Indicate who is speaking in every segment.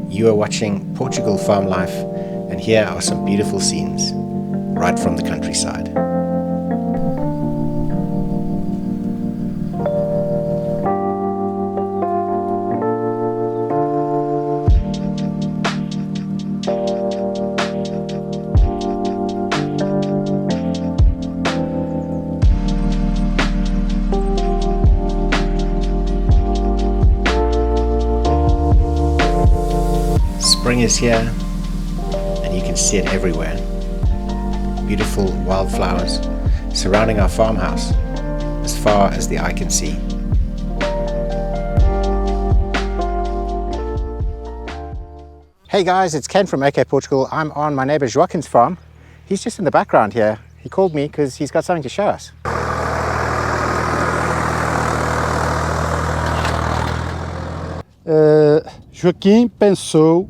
Speaker 1: You are watching Portugal Farm Life, and here are some beautiful scenes right from the countryside. Spring is here, and you can see it everywhere. Beautiful wildflowers surrounding our farmhouse as far as the eye can see. Hey guys, it's Ken from OKportugal. I'm on my neighbour Joaquim's farm. He's just in the background here. He called me because he's got something to show us.
Speaker 2: Joaquim pensou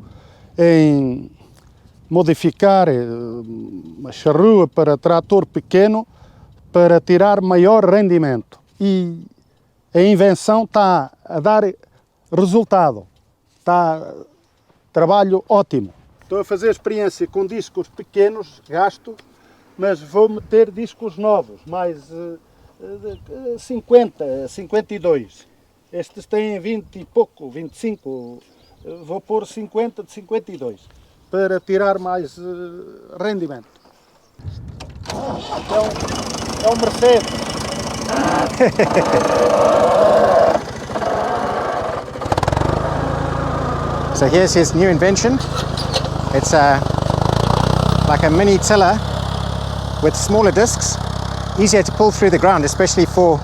Speaker 2: em modificar uma charrua para trator pequeno para tirar maior rendimento, e a invenção está a dar resultado, está trabalho ótimo. Estou a fazer experiência com discos pequenos, gasto, mas vou meter discos novos, mais 50, 52. Estes têm 20 e pouco, 25, vou pôr 50 de 52, para tirar mais rendimento. É um Mercedes.
Speaker 1: So here's his new invention. It's like a mini tiller with smaller discs, easier to pull through the ground, especially for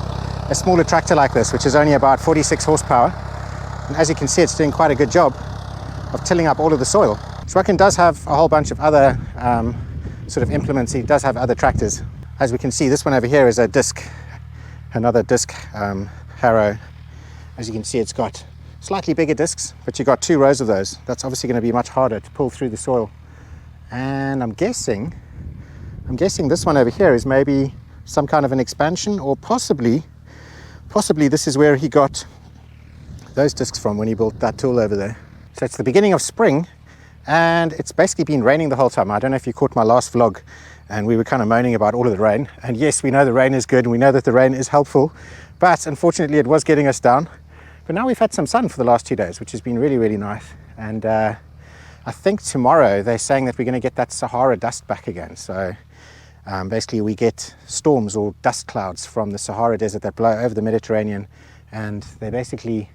Speaker 1: a smaller tractor like this, which is only about 46 horsepower. And as you can see, it's doing quite a good job of tilling up all of the soil. Joaquim does have a whole bunch of other sort of implements. He does have other tractors. As we can see, this one over here is a disc, another disc harrow. As you can see, it's got slightly bigger discs, but you've got 2 rows of those. That's obviously going to be much harder to pull through the soil. And I'm guessing this one over here is maybe some kind of an expansion, or possibly this is where he got those discs from when he built that tool over there. So it's the beginning of spring, and it's basically been raining the whole time. I don't know if you caught my last vlog, and we were kind of moaning about all of the rain. And yes, we know the rain is good, and we know that the rain is helpful, but unfortunately it was getting us down. But now we've had some sun for the last 2 days, which has been really, really nice. And I think tomorrow they're saying that we're going to get that Sahara dust back again. So basically we get storms or dust clouds from the Sahara Desert that blow over the Mediterranean, and they basically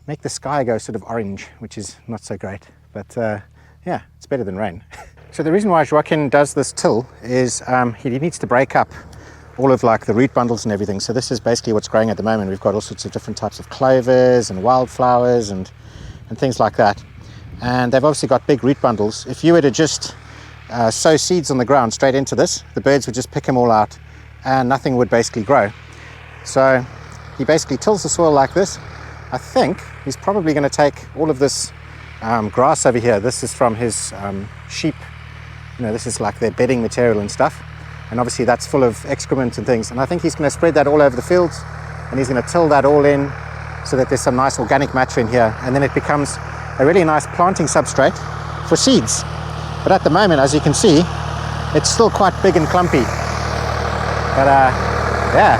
Speaker 1: make the sky go sort of orange, which is not so great. But yeah, it's better than rain. So the reason why Joaquim does this till is he needs to break up all of like the root bundles and everything. So this is basically what's growing at the moment. We've got all sorts of different types of clovers and wildflowers and things like that. And they've obviously got big root bundles. If you were to just sow seeds on the ground straight into this, the birds would just pick them all out and nothing would basically grow. So he basically tills the soil like this. I think he's probably going to take all of this grass over here. This is from his sheep. You know, this is like their bedding material and stuff. And obviously that's full of excrement and things. And I think he's going to spread that all over the fields, and he's going to till that all in so that there's some nice organic matter in here. And then it becomes a really nice planting substrate for seeds. But at the moment, as you can see, it's still quite big and clumpy. But yeah,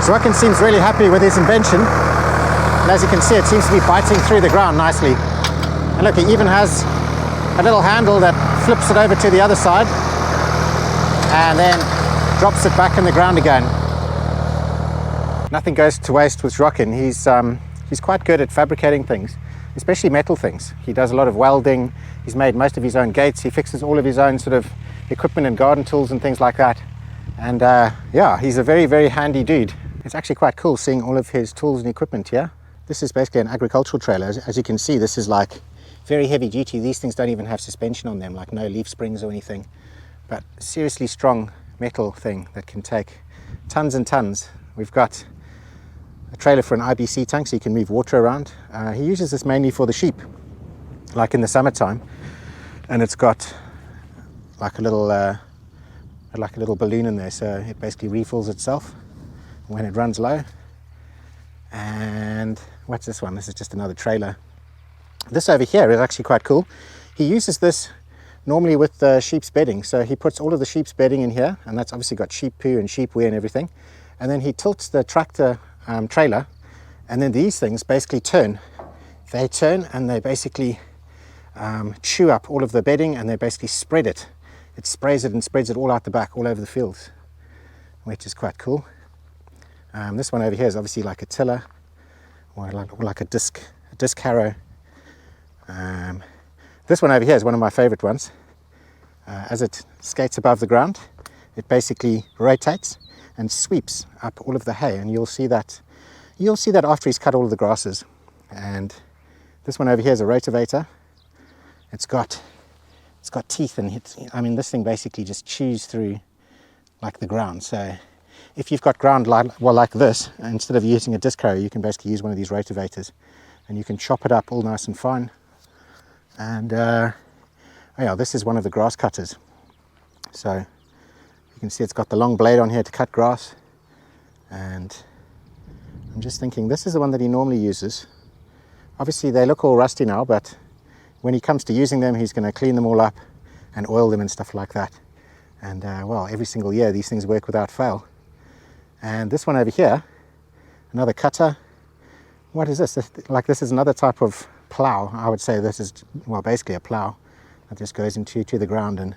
Speaker 1: Joaquim seems really happy with his invention. And as you can see, it seems to be biting through the ground nicely. And look, he even has a little handle that flips it over to the other side and then drops it back in the ground again. Nothing goes to waste with Joaquim. He's quite good at fabricating things, especially metal things. He does a lot of welding. He's made most of his own gates. He fixes all of his own sort of equipment and garden tools and things like that. And yeah, he's a very, very handy dude. It's actually quite cool seeing all of his tools and equipment here. This is basically an agricultural trailer. As you can see, this is like very heavy duty. These things don't even have suspension on them, like no leaf springs or anything. But seriously strong metal thing that can take tons and tons. We've got a trailer for an IBC tank so you can move water around. He uses this mainly for the sheep, like in the summertime. And it's got like a little balloon in there, so it basically refills itself when it runs low. And what's this one? This is just another trailer. This over here is actually quite cool. He uses this normally with the sheep's bedding. So he puts all of the sheep's bedding in here, and that's obviously got sheep poo and sheep wee and everything. And then he tilts the tractor trailer, and then these things basically turn. They turn and they basically chew up all of the bedding, and they basically spread it. It sprays it and spreads it all out the back, all over the fields, which is quite cool. This one over here is obviously like a tiller, or like a disc harrow. This one over here is one of my favorite ones. As it skates above the ground, it basically rotates and sweeps up all of the hay, and you'll see that after he's cut all of the grasses. And this one over here is a rotavator. It's got teeth, and this thing basically just chews through like the ground. So if you've got ground like this, instead of using a disc harrow, you can basically use one of these rotavators, and you can chop it up all nice and fine. And yeah, this is one of the grass cutters. So you can see it's got the long blade on here to cut grass. And I'm just thinking, this is the one that he normally uses. Obviously they look all rusty now, but when he comes to using them, he's going to clean them all up and oil them and stuff like that. And well, every single year these things work without fail. And this one over here, another cutter. What is this? This is another type of plow. I would say this is, well, basically a plow that just goes into the ground. And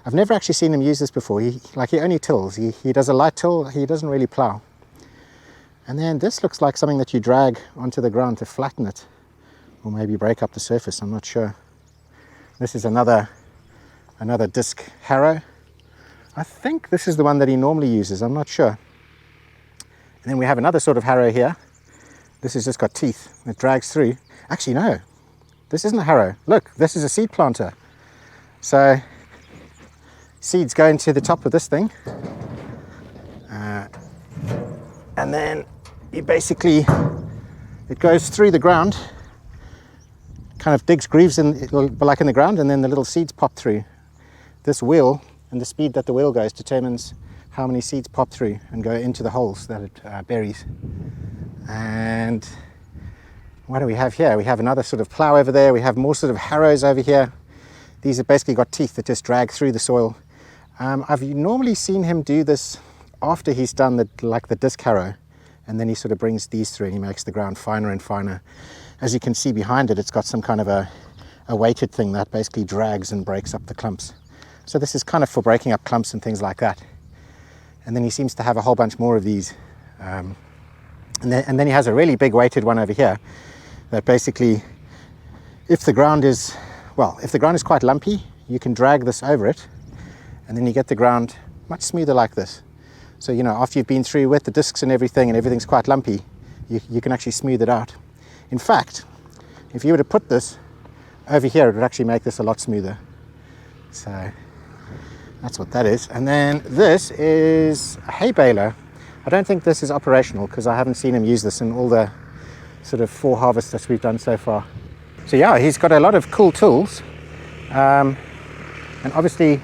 Speaker 1: I've never actually seen him use this before. He only tills. He does a light till. He doesn't really plow. And then this looks like something that you drag onto the ground to flatten it, or maybe break up the surface. I'm not sure. This is another disc harrow. I think this is the one that he normally uses. I'm not sure. And then we have another sort of harrow here. This has just got teeth. It drags through. Actually, no. This isn't a harrow. Look, this is a seed planter. So seeds go into the top of this thing. And then it goes through the ground, kind of digs grooves in the ground, and then the little seeds pop through. This wheel, and the speed that the wheel goes, determines how many seeds pop through and go into the holes that it buries. And what do we have here? We have another sort of plow over there. We have more sort of harrows over here. These have basically got teeth that just drag through the soil. I've normally seen him do this after he's done the disc harrow, and then he sort of brings these through and he makes the ground finer and finer. As you can see behind it, it's got some kind of a weighted thing that basically drags and breaks up the clumps. So this is kind of for breaking up clumps and things like that. And then he seems to have a whole bunch more of these. And then he has a really big weighted one over here that basically, if the ground is quite lumpy, you can drag this over it, and then you get the ground much smoother like this. So, you know, after you've been through with the discs and everything's quite lumpy, you can actually smooth it out. In fact, if you were to put this over here, it would actually make this a lot smoother. So that's what that is. And then this is a hay baler. I don't think this is operational because I haven't seen him use this in all the sort of 4 harvests that we've done so far. So yeah, he's got a lot of cool tools. And obviously,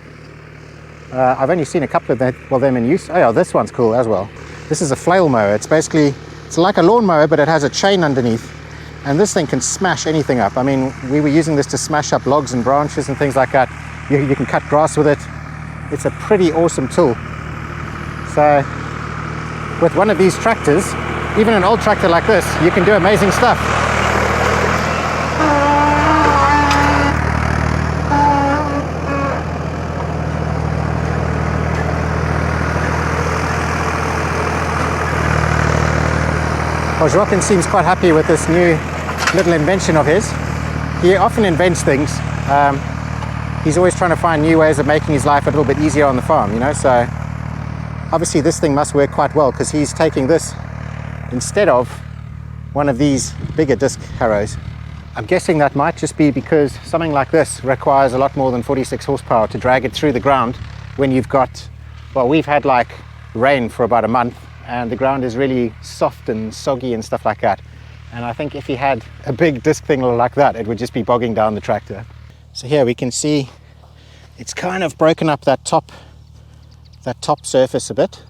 Speaker 1: I've only seen a couple of them in use. Oh yeah, this one's cool as well. This is a flail mower. It's like a lawnmower, but it has a chain underneath. And this thing can smash anything up. I mean, we were using this to smash up logs and branches and things like that. You can cut grass with it. It's a pretty awesome tool. So with one of these tractors, even an old tractor like this, you can do amazing stuff. Well, Joaquim seems quite happy with this new little invention of his. He often invents things. He's always trying to find new ways of making his life a little bit easier on the farm, you know, so obviously this thing must work quite well because he's taking this instead of one of these bigger disc harrows. I'm guessing that might just be because something like this requires a lot more than 46 horsepower to drag it through the ground when you've got, well, we've had like rain for about a month and the ground is really soft and soggy and stuff like that. And I think if he had a big disc thing like that, it would just be bogging down the tractor. So here we can see it's kind of broken up that top surface a bit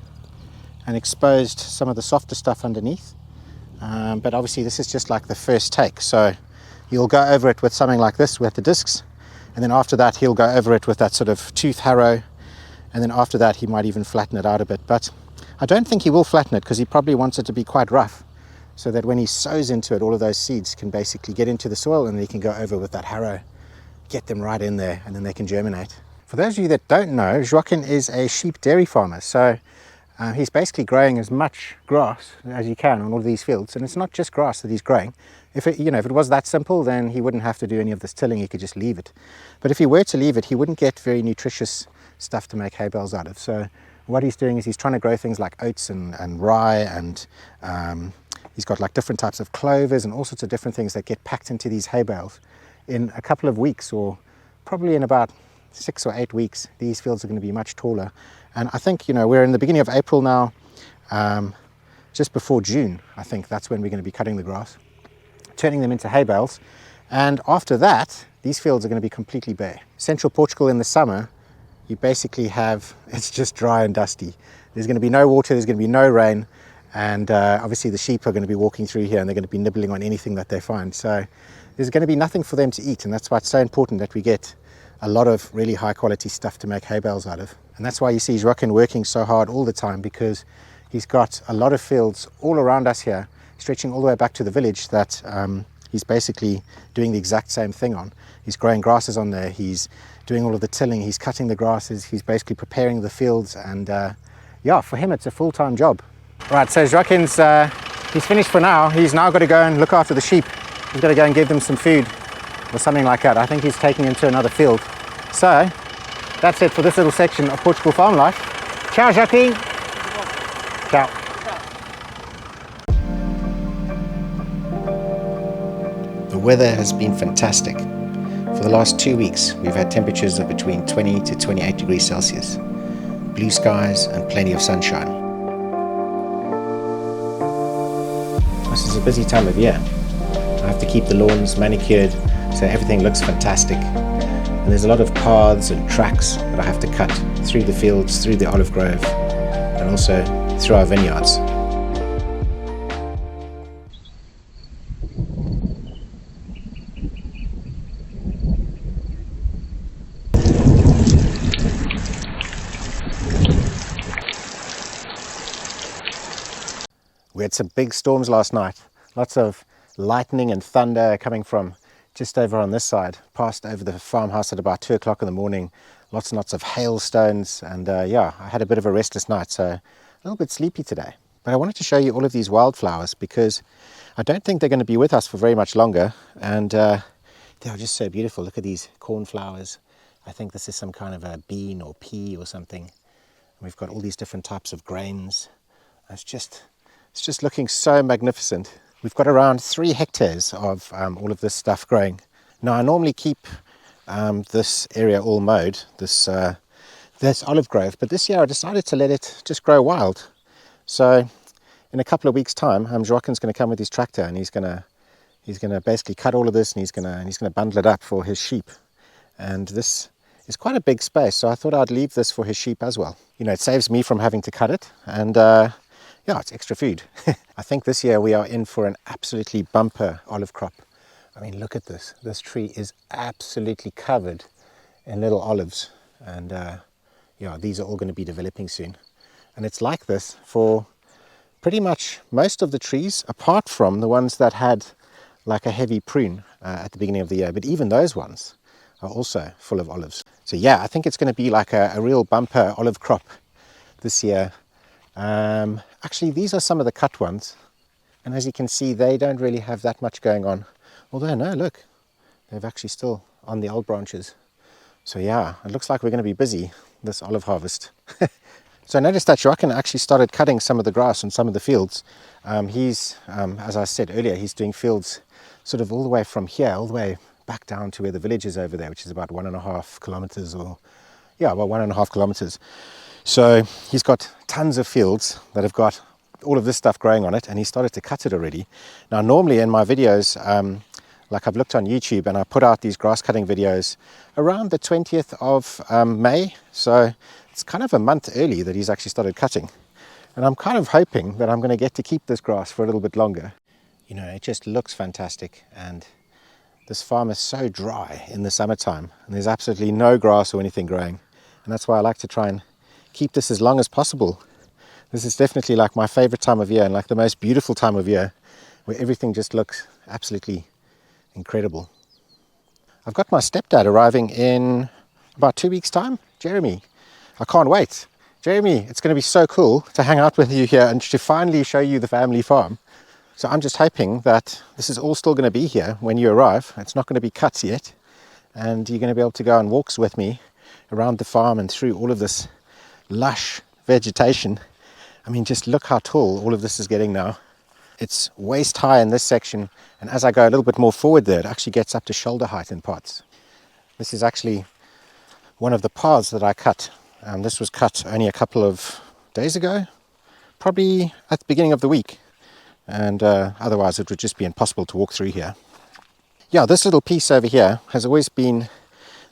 Speaker 1: and exposed some of the softer stuff underneath. But obviously this is just like the first take. So He'll go over it with something like this with the discs, and then after that he'll go over it with that sort of tooth harrow, and then after that he might even flatten it out a bit. But I don't think he will flatten it because he probably wants it to be quite rough, so that when he sows into it, all of those seeds can basically get into the soil, and he can go over with that harrow, get them right in there, and then they can germinate. For those of you that don't know, Joaquim is a sheep dairy farmer, so he's basically growing as much grass as he can on all of these fields, and it's not just grass that he's growing. If it was that simple, then he wouldn't have to do any of this tilling, he could just leave it. But if he were to leave it, he wouldn't get very nutritious stuff to make hay bales out of. So what he's doing is he's trying to grow things like oats and rye, and he's got like different types of clovers and all sorts of different things that get packed into these hay bales. In a couple of weeks, or probably in about 6 or 8 weeks, these fields are going to be much taller. And I think, we're in the beginning of April now, just before June. I think that's when we're going to be cutting the grass, turning them into hay bales, and after that these fields are going to be completely bare. Central Portugal in the summer, you basically have, it's just dry and dusty. There's going to be no water, there's going to be no rain, and obviously the sheep are going to be walking through here and they're going to be nibbling on anything that they find. So there's going to be nothing for them to eat, and that's why it's so important that we get a lot of really high quality stuff to make hay bales out of. And that's why you see Joaquim working so hard all the time, because he's got a lot of fields all around us here, stretching all the way back to the village, that he's basically doing the exact same thing on. He's growing grasses on there, he's doing all of the tilling, he's cutting the grasses, he's basically preparing the fields, and yeah, for him it's a full-time job. Right, so Joaquim's he's finished for now. He's now got to go and look after the sheep. He's got to go and give them some food or something like that. I think he's taking them to another field. So that's it for this little section of Portugal farm life. Ciao, Joaquim. Ciao. The weather has been fantastic. For the last 2 weeks, we've had temperatures of between 20 to 28 degrees Celsius, blue skies and plenty of sunshine. This is a busy time of year. I have to keep the lawns manicured so everything looks fantastic. And there's a lot of paths and tracks that I have to cut through the fields, through the olive grove, and also through our vineyards. We had some big storms last night, lots of lightning and thunder coming from just over on this side, passed over the farmhouse at about 2 o'clock in the morning, lots and lots of hailstones, and yeah, I had a bit of a restless night, so a little bit sleepy today. But I wanted to show you all of these wildflowers because I don't think they're going to be with us for very much longer, and they're just so beautiful. Look at these cornflowers. I think this is some kind of a bean or pea or something. We've got all these different types of grains. It's just looking so magnificent. We've got around 3 hectares of all of this stuff growing. Now I normally keep this area all mowed, this olive grove, but this year I decided to let it just grow wild. So in a couple of weeks' time, Joaquim's going to come with his tractor, and he's going to basically cut all of this, and he's going to bundle it up for his sheep. And this is quite a big space, so I thought I'd leave this for his sheep as well. It saves me from having to cut it, and yeah, it's extra food. I think this year we are in for an absolutely bumper olive crop. I mean, look at this. This tree is absolutely covered in little olives. And yeah, these are all going to be developing soon. And it's like this for pretty much most of the trees, apart from the ones that had like a heavy prune at the beginning of the year. But even those ones are also full of olives. So yeah, I think it's going to be like a real bumper olive crop this year. Actually, these are some of the cut ones, and as you can see, they don't really have that much going on. Although, no, look, they've actually still on the old branches. So yeah, it looks like we're going to be busy this olive harvest. So I noticed that Joaquim actually started cutting some of the grass on some of the fields. He's, as I said earlier, he's doing fields sort of all the way from here, all the way back down to where the village is over there, which is about 1.5 kilometers, or yeah, about 1.5 kilometers. So he's got tons of fields that have got all of this stuff growing on it, and he started to cut it already. Now normally in my videos, like I've looked on YouTube and I put out these grass cutting videos around the 20th of May, so it's kind of a month early that he's actually started cutting. And I'm kind of hoping that I'm going to get to keep this grass for a little bit longer. It just looks fantastic, and This farm is so dry in the summertime, and there's absolutely no grass or anything growing. And that's why I like to try and keep this as long as possible. This is definitely like my favorite time of year, and like the most beautiful time of year, where everything just looks absolutely incredible. I've got my stepdad arriving in about 2 weeks' time. Jeremy, I can't wait. Jeremy, it's going to be so cool to hang out with you here and to finally show you the family farm. So I'm just hoping that this is all still going to be here when you arrive. It's not going to be cut yet, and you're going to be able to go on walks with me around the farm and through all of this lush vegetation. I mean, just look how tall all of this is getting now. It's waist high in this section, and as I go a little bit more forward there, it actually gets up to shoulder height in parts. This is actually one of the paths that I cut. This was cut only a couple of days ago, probably at the beginning of the week, and otherwise it would just be impossible to walk through here. Yeah, this little piece over here has always been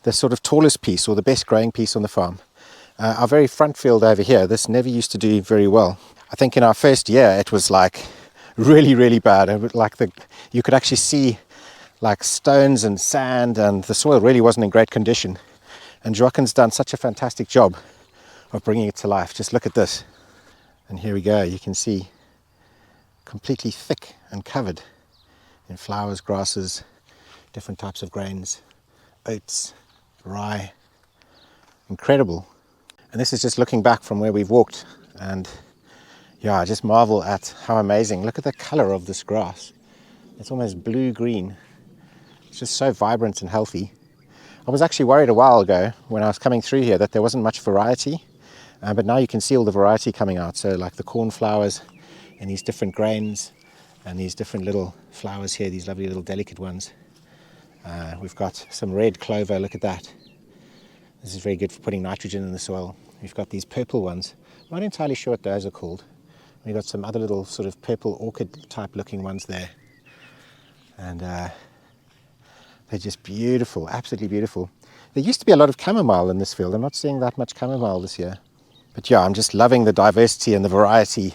Speaker 1: the sort of tallest piece or the best growing piece on the farm. Our very front field over here, this never used to do very well. I think in our first year it was like really bad. It was like you could actually see like stones and sand, and the soil really wasn't in great condition. And Joaquim's done such a fantastic job of bringing it to life. Just look at this. And here we go. You can see completely thick and covered in flowers, grasses, different types of grains, oats, rye. Incredible. And this is just looking back from where we've walked, and yeah, I just marvel at how amazing. Look at the color of this grass. It's almost blue-green. It's just so vibrant and healthy. I was actually worried a while ago when I was coming through here that there wasn't much variety, but now you can see all the variety coming out. So like the cornflowers and these different grains and these different little flowers here, these lovely little delicate ones. We've got some red clover, look at that. This is very good for putting nitrogen in the soil. We've got these purple ones. I'm not entirely sure what those are called. We've got some other little sort of purple orchid type looking ones there. And they're just beautiful, absolutely beautiful. There used to be a lot of chamomile in this field. I'm not seeing that much chamomile this year. But yeah, I'm just loving the diversity and the variety.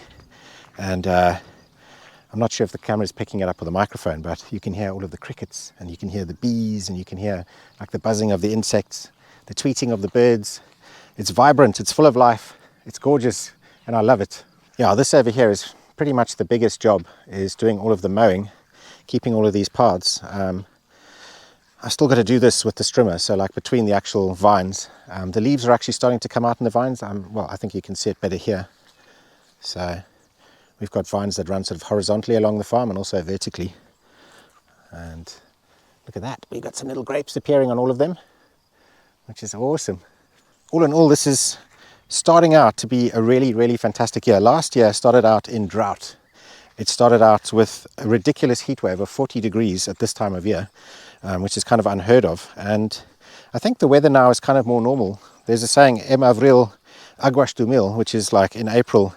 Speaker 1: And I'm not sure if the camera is picking it up with the microphone, but you can hear all of the crickets, and you can hear the bees, and you can hear like the buzzing of the insects, the tweeting of the birds. It's vibrant, it's full of life, it's gorgeous, and I love it. Yeah, this over here is pretty much the biggest job, is doing all of the mowing, keeping all of these paths. I've still got to do this with the strimmer, so like between the actual vines. The leaves are actually starting to come out in the vines. Well, I think you can see it better here. So we've got vines that run sort of horizontally along the farm and also vertically. And look at that, we've got some little grapes appearing on all of them, which is awesome. All in all, this is starting out to be a really fantastic year. Last year started out in drought. It started out with a ridiculous heat wave of 40 degrees at this time of year, which is kind of unheard of. And I think the weather now is kind of more normal. There's a saying, em avril aguas do mil, which is like in April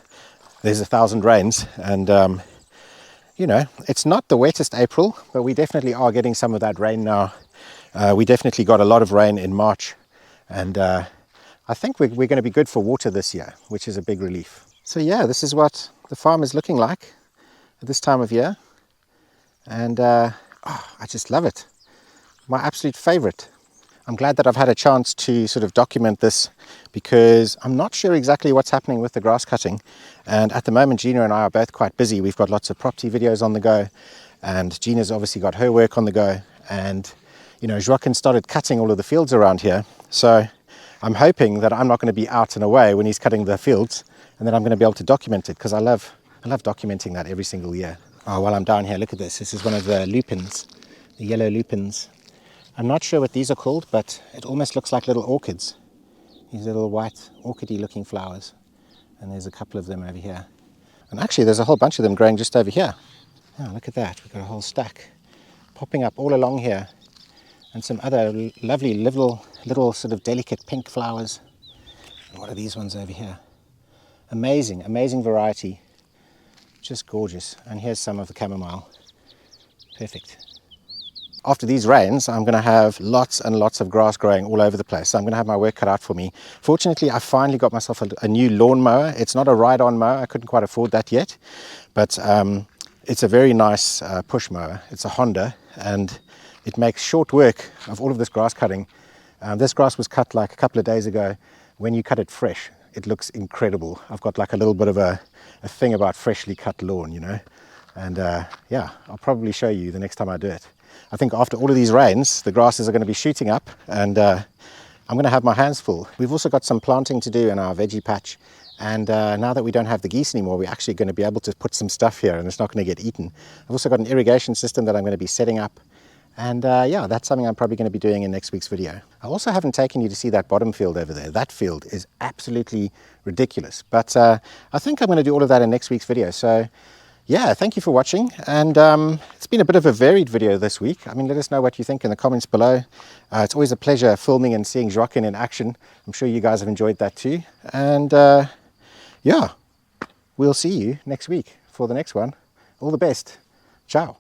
Speaker 1: there's 1,000 rains. And you know, it's not the wettest April, but we definitely are getting some of that rain now. We definitely got a lot of rain in March, and I think we're going to be good for water this year, which is a big relief. So yeah, this is what the farm is looking like at this time of year, and I just love it. My absolute favorite. I'm glad that I've had a chance to sort of document this, because I'm not sure exactly what's happening with the grass cutting, and at the moment Gina and I are both quite busy. We've got lots of property videos on the go, and Gina's obviously got her work on the go, and you know, Joaquim started cutting all of the fields around here, so I'm hoping that I'm not going to be out and away when he's cutting the fields, and then I'm going to be able to document it, because I love documenting that every single year. Oh, while I'm down here, look at this. This is one of the lupins, the yellow lupins. I'm not sure what these are called, but it almost looks like little orchids. These little white orchidy looking flowers. And there's a couple of them over here. And actually there's a whole bunch of them growing just over here. Oh, look at that. We've got a whole stack popping up all along here. And some other lovely little sort of delicate pink flowers. And what are these ones over here? Amazing variety. Just gorgeous. And here's some of the chamomile. Perfect. After these rains, I'm going to have lots and lots of grass growing all over the place. So I'm going to have my work cut out for me. Fortunately, I finally got myself a new lawn mower. It's not a ride-on mower. I couldn't quite afford that yet. But it's a very nice push mower. It's a Honda, and it makes short work of all of this grass cutting. This grass was cut like a couple of days ago. When you cut it fresh, it looks incredible. I've got like a little bit of a thing about freshly cut lawn, you know. And yeah, I'll probably show you the next time I do it. I think after all of these rains, the grasses are going to be shooting up, and I'm going to have my hands full. We've also got some planting to do in our veggie patch. And now that we don't have the geese anymore, we're actually going to be able to put some stuff here and it's not going to get eaten. I've also got an irrigation system that I'm going to be setting up. And yeah, that's something I'm probably going to be doing in next week's video. I also haven't taken you to see that bottom field over there. That field is absolutely ridiculous. But I think I'm going to do all of that in next week's video. So yeah, thank you for watching. And it's been a bit of a varied video this week. I mean, let us know what you think in the comments below. It's always a pleasure filming and seeing Joaquim in action. I'm sure you guys have enjoyed that too. And yeah, we'll see you next week for the next one. All the best. Ciao.